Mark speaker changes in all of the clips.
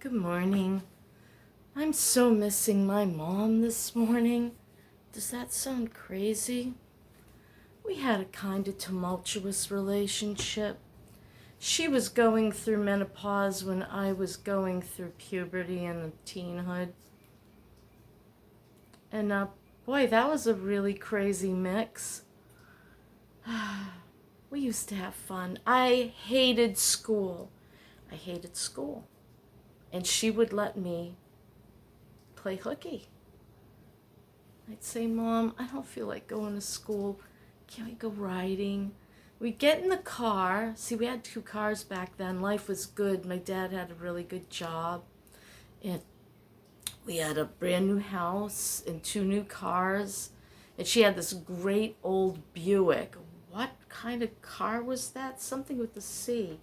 Speaker 1: Good morning. I'm so missing my mom this morning. Does that sound crazy? We had a kind of tumultuous relationship. She was going through menopause when I was going through puberty and the teenhood. And boy, that was a really crazy mix. We used to have fun. I hated school. I hated school. And she would let me play hooky. I'd say, Mom, I don't feel like going to school. Can't we go riding? We'd get in the car. See, we had 2 cars back then. Life was good. My dad had a really good job. And we had a brand new house and 2 new cars. And she had this great old Buick. What kind of car was that? Something with the C.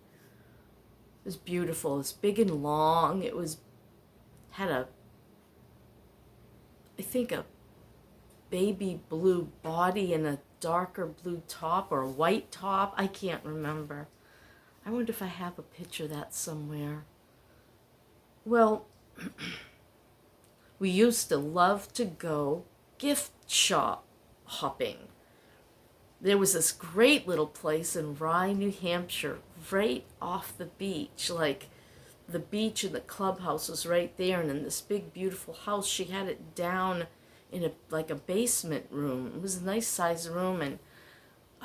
Speaker 1: It was beautiful. It was big and long. Had I think a baby blue body and a darker blue top or a white top. I can't remember. I wonder if I have a picture of that somewhere. Well, we used to love to go gift shop hopping. There was this great little place in Rye, New Hampshire, right off the beach. Like the beach and the clubhouse was right there, and in this big beautiful house, she had it down in a basement room. It was a nice sized room, and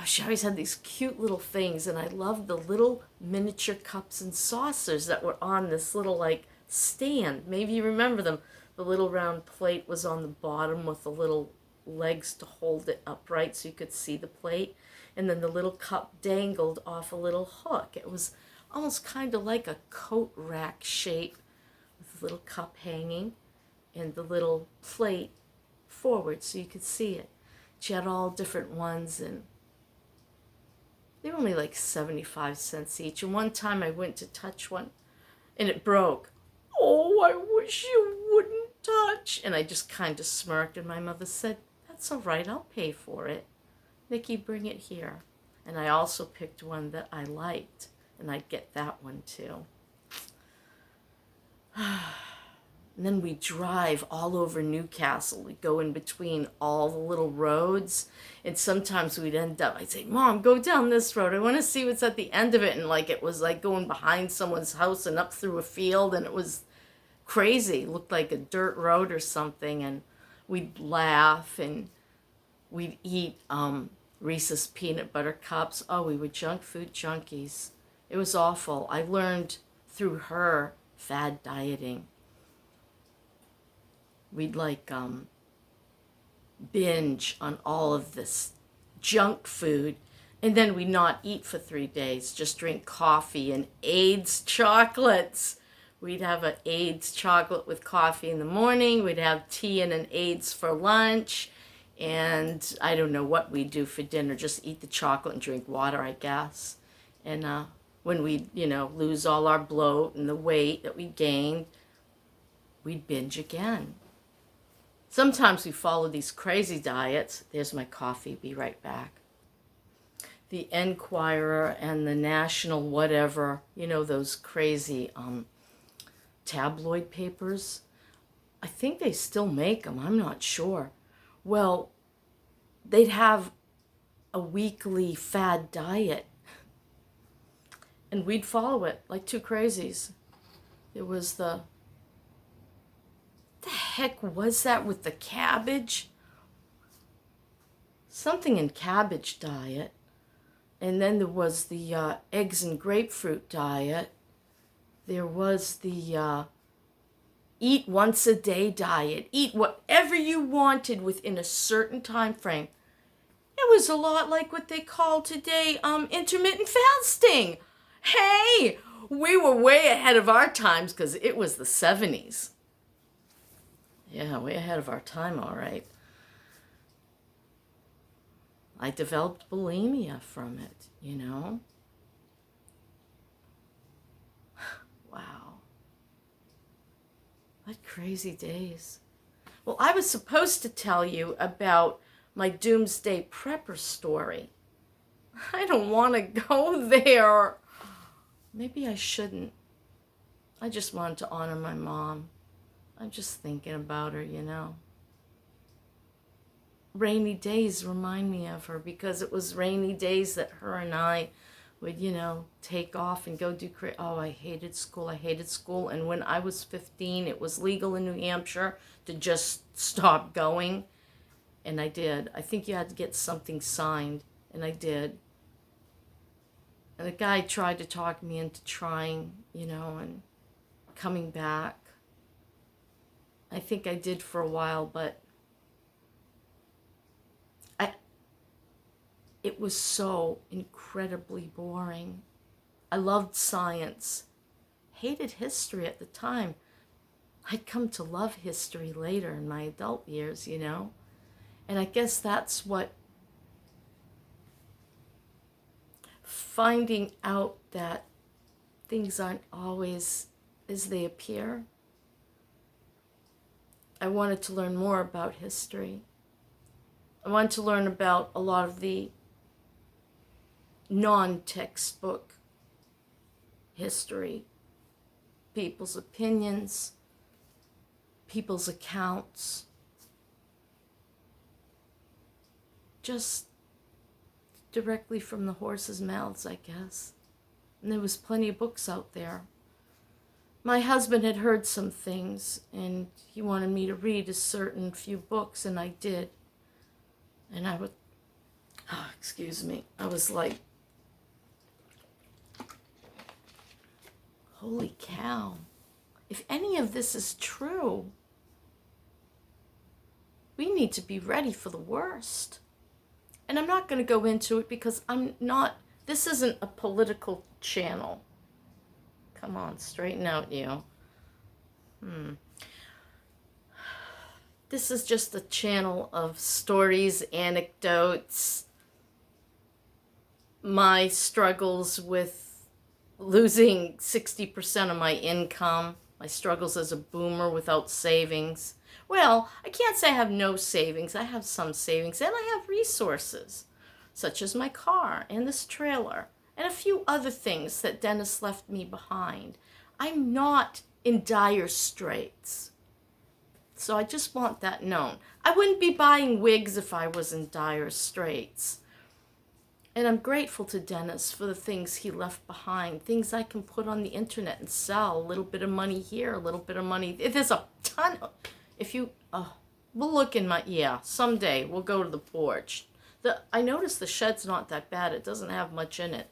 Speaker 1: she always had these cute little things, and I loved the little miniature cups and saucers that were on this little stand. Maybe you remember them. The little round plate was on the bottom with the little legs to hold it upright so you could see the plate, and then the little cup dangled off a little hook. It was almost kind of like a coat rack shape with the little cup hanging and the little plate forward so you could see it. She had all different ones, and they were only like 75 cents each. And one time I went to touch one and it broke. Oh, I wish you wouldn't touch. And I just kind of smirked, and my mother said, "That's all right, I'll pay for it. Nikki, bring it here." And I also picked one that I liked, and I'd get that one too. And then we drive all over Newcastle. We'd go in between all the little roads, and sometimes we'd end up, I'd say, "Mom, go down this road. I want to see what's at the end of it." And it was like going behind someone's house and up through a field, and it was crazy. It looked like a dirt road or something, and we'd laugh, and we'd eat Reese's peanut butter cups. Oh, we were junk food junkies. It was awful. I learned through her fad dieting. We'd binge on all of this junk food, and then we'd not eat for 3 days, just drink coffee and AIDS chocolates. We'd have an AIDS chocolate with coffee in the morning. We'd have tea and an AIDS for lunch. And I don't know what we'd do for dinner, just eat the chocolate and drink water, I guess. And when we'd, lose all our bloat and the weight that we gained, we'd binge again. Sometimes we follow these crazy diets. There's my coffee. Be right back. The Enquirer and the National whatever, those crazy tabloid papers. I think they still make them. I'm not sure. Well, they'd have a weekly fad diet, and we'd follow it like 2 crazies. There was the heck was that with the cabbage? Something in cabbage diet. And then there was the eggs and grapefruit diet. There was the eat once a day diet. Eat whatever you wanted within a certain time frame. It was a lot like what they call today intermittent fasting. Hey, we were way ahead of our times because it was the 70s. Yeah, way ahead of our time, all right. I developed bulimia from it, Wow. What crazy days. Well, I was supposed to tell you about my doomsday prepper story. I don't want to go there. Maybe I shouldn't. I just wanted to honor my mom. I'm just thinking about her, you know. Rainy days remind me of her because it was rainy days that her and I would, you know, take off and go do oh, I hated school. I hated school. And when I was 15, it was legal in New Hampshire to just stop going. And I did. I think you had to get something signed, and I did. And the guy tried to talk me into trying, you know, and coming back. I think I did for a while, but it was so incredibly boring. I loved science, hated history at the time. I'd come to love history later in my adult years, you know. And I guess that's what finding out that things aren't always as they appear. I wanted to learn more about history. I wanted to learn about a lot of the non-textbook history, people's opinions, people's accounts, just directly from the horses' mouths, I guess. And there was plenty of books out there. My husband had heard some things, and he wanted me to read a certain few books, and I did. And I would, excuse me, I was like, holy cow, if any of this is true, we need to be ready for the worst. And I'm not going to go into it because this isn't a political channel. Come on, straighten out, you. This is just a channel of stories, anecdotes, my struggles with losing 60% of my income, my struggles as a boomer without savings. Well, I can't say I have no savings. I have some savings, and I have resources, such as my car and this trailer, and a few other things that Dennis left me behind. I'm not in dire straits. So I just want that known. I wouldn't be buying wigs if I was in dire straits. And I'm grateful to Dennis for the things he left behind, things I can put on the internet and sell, a little bit of money here, a little bit of money. There's a ton of, we'll look in someday we'll go to the porch. I noticed the shed's not that bad. It doesn't have much in it.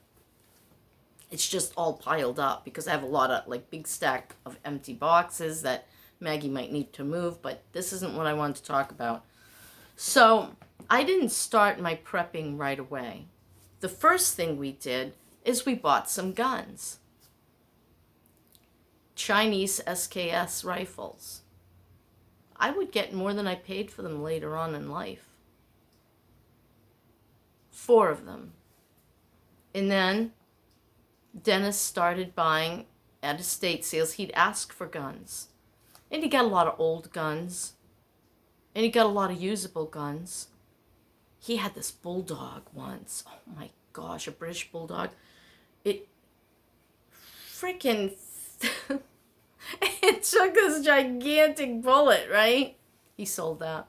Speaker 1: It's just all piled up because I have a lot of big stack of empty boxes that Maggie might need to move, but this isn't what I wanted to talk about. So I didn't start my prepping right away. The first thing we did is we bought some guns. Chinese SKS rifles. I would get more than I paid for them later on in life. 4 of them. And then Dennis started buying at estate sales. He'd ask for guns. And he got a lot of old guns. And he got a lot of usable guns. He had this bulldog once. Oh my gosh, a British bulldog. It freaking... it took this gigantic bullet, right? He sold that.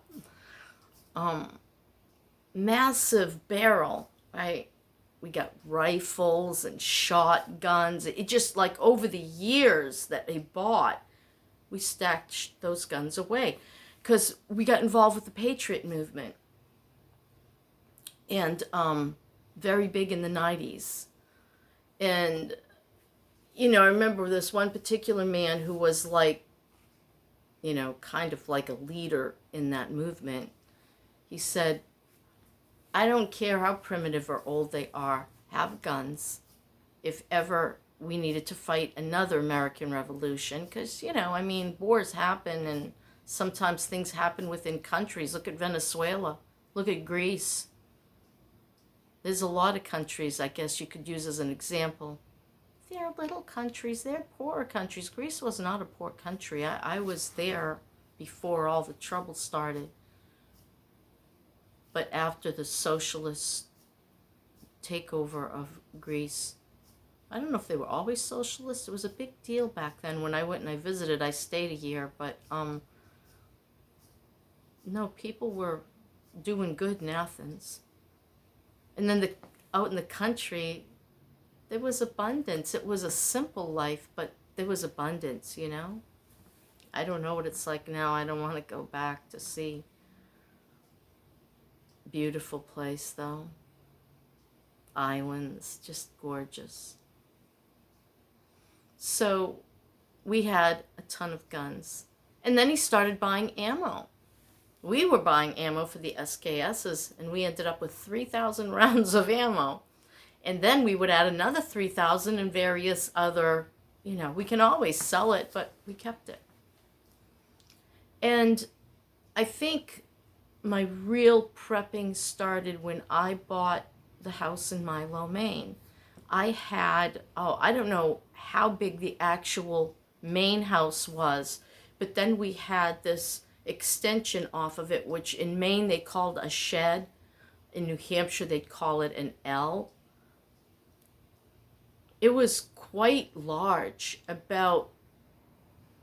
Speaker 1: Massive barrel, right? We got rifles and shotguns. It just over the years that they bought, we stacked those guns away because we got involved with the Patriot movement. And very big in the 90s. And, I remember this one particular man who was kind of like a leader in that movement. He said, I don't care how primitive or old they are, have guns. If ever we needed to fight another American Revolution, because, wars happen and sometimes things happen within countries. Look at Venezuela. Look at Greece. There's a lot of countries, I guess, you could use as an example. They're little countries. They're poorer countries. Greece was not a poor country. I was there before all the trouble started. But after the socialist takeover of Greece, I don't know if they were always socialist. It was a big deal back then. When I went and I visited, I stayed a year, but no, people were doing good in Athens. And then out in the country, there was abundance. It was a simple life, but there was abundance, you know? I don't know what it's like now. I don't want to go back to see. Beautiful place, though. Islands, just gorgeous. So we had a ton of guns. And then he started buying ammo. We were buying ammo for the SKSs, and we ended up with 3,000 rounds of ammo. And then we would add another 3,000 in various other, we can always sell it, but we kept it. And I think my real prepping started when I bought the house in Milo, Maine. I had, I don't know how big the actual main house was, but then we had this extension off of it, which in Maine they called a shed. In New Hampshire they'd call it an L. It was quite large, about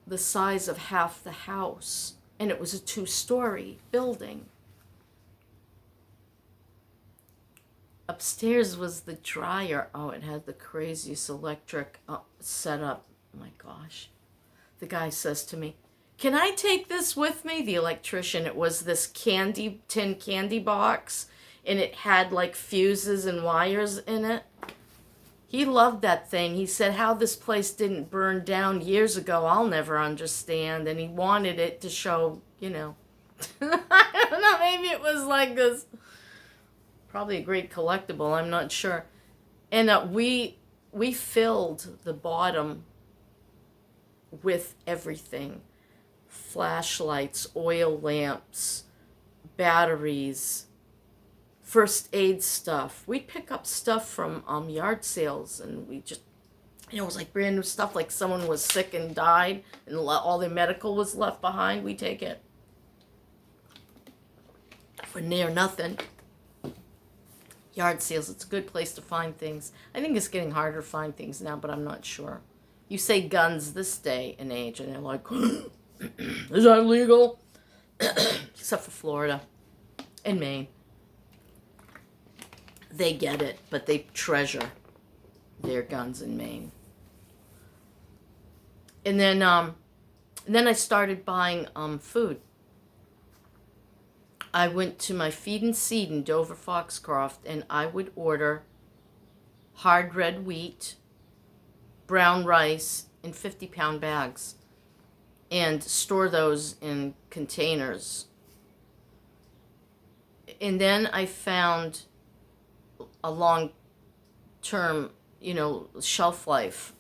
Speaker 1: the size of half the house, and it was a 2-story building. Upstairs was the dryer. Oh, it had the craziest electric setup. Oh my gosh. The guy says to me, "Can I take this with me?" The electrician. It was this tin candy box, and it had like fuses and wires in it. He loved that thing. He said how this place didn't burn down years ago, I'll never understand. And he wanted it to show, I don't know, maybe it was like this, probably a great collectible, I'm not sure. And we filled the bottom with everything. Flashlights, oil lamps, batteries, first aid stuff. We'd pick up stuff from yard sales, and we just, it was like brand new stuff, like someone was sick and died and all their medical was left behind. We take it for near nothing. Yard sales, it's a good place to find things. I think it's getting harder to find things now, but I'm not sure. You say guns this day and age, and they're like, is that legal? Except for Florida and Maine. They get it, but they treasure their guns in Maine. And then I started buying food. I went to my Feed and Seed in Dover, Foxcroft, and I would order hard red wheat, brown rice in 50-pound bags, and store those in containers. And then I found a long-term, shelf life,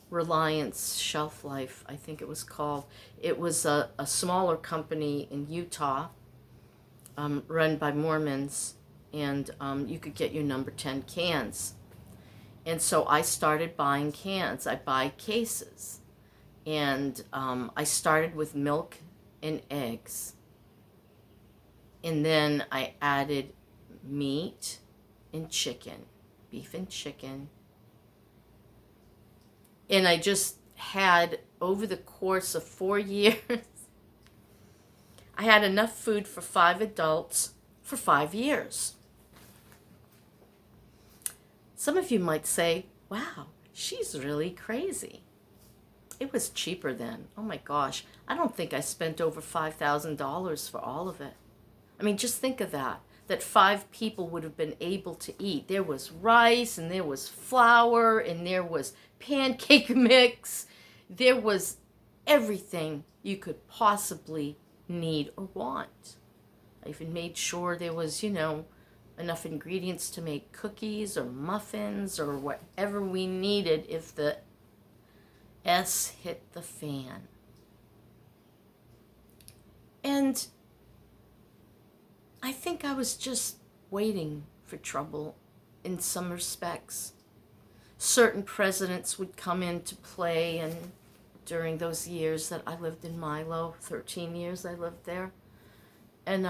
Speaker 1: Reliance Shelf Life, I think it was called. It was a smaller company in Utah, run by Mormons, and you could get your number 10 cans. And so I started buying cans. I buy cases. And I started with milk and eggs. And then I added meat and chicken, beef and chicken. And I just had, over the course of 4 years, I had enough food for 5 adults for 5 years. Some of you might say, wow, she's really crazy. It was cheaper then. Oh my gosh. I don't think I spent over $5,000 for all of it. I mean, just think of that. That 5 people would have been able to eat. There was rice, and there was flour, and there was pancake mix. There was everything you could possibly need or want. I even made sure there was, enough ingredients to make cookies or muffins or whatever we needed if the S hit the fan. And I think I was just waiting for trouble in some respects. Certain presidents would come into play, and during those years that I lived in Milo, 13 years I lived there, and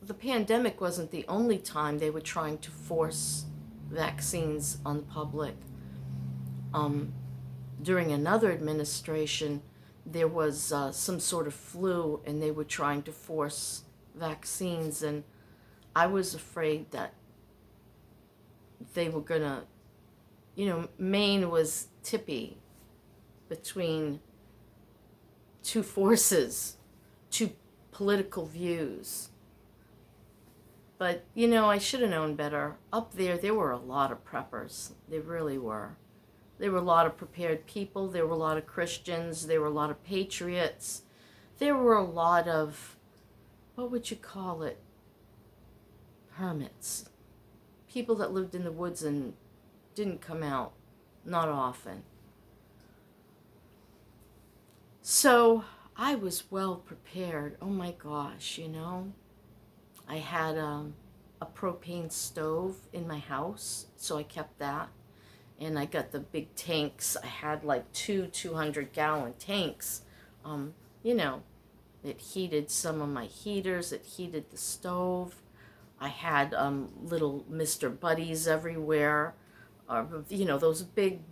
Speaker 1: the pandemic wasn't the only time they were trying to force vaccines on the public. Um, During another administration, there was some sort of flu, and they were trying to force vaccines, and I was afraid that they were gonna, Maine was tippy between two forces, two political views. But, I should have known better. Up there were a lot of preppers. There really were. There were a lot of prepared people. There were a lot of Christians. There were a lot of patriots. There were a lot of, what would you call it? Hermits. People that lived in the woods and didn't come out, not often. So I was well prepared. Oh my gosh, I had a propane stove in my house, so I kept that. And I got the big tanks. I had like two 200-gallon tanks. It heated some of my heaters. It heated the stove. I had little Mr. Buddies everywhere. Those big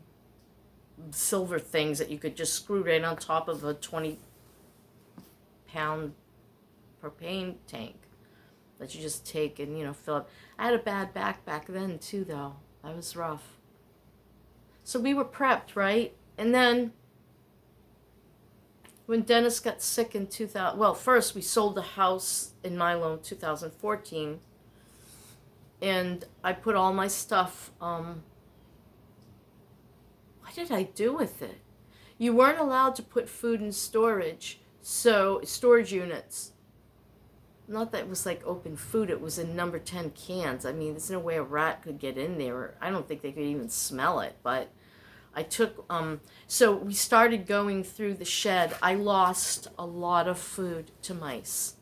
Speaker 1: silver things that you could just screw right on top of a 20-pound propane tank that you just take and, fill up. I had a bad back then, too, though. That was rough. So we were prepped, right? And then when Dennis got sick in 2000, well, first we sold the house in Milo in 2014, and I put all my stuff, what did I do with it? You weren't allowed to put food in storage, so storage units. Not that it was like open food, it was in number 10 cans. I mean, there's no way a rat could get in there. I don't think they could even smell it, but I took, so we started going through the shed. I lost a lot of food to mice.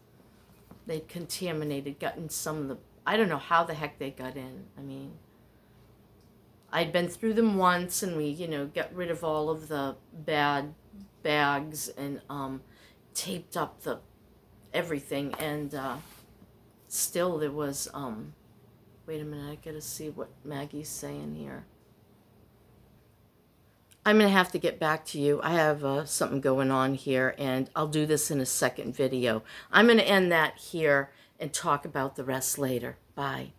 Speaker 1: They'd contaminated, gotten some of the, I don't know how the heck they got in. I mean, I'd been through them once, and we, got rid of all of the bad bags and taped up the everything, and still there was, wait a minute, I gotta see what Maggie's saying here. I'm gonna have to get back to you. I have something going on here, and I'll do this in a second video. I'm gonna end that here and talk about the rest later. Bye.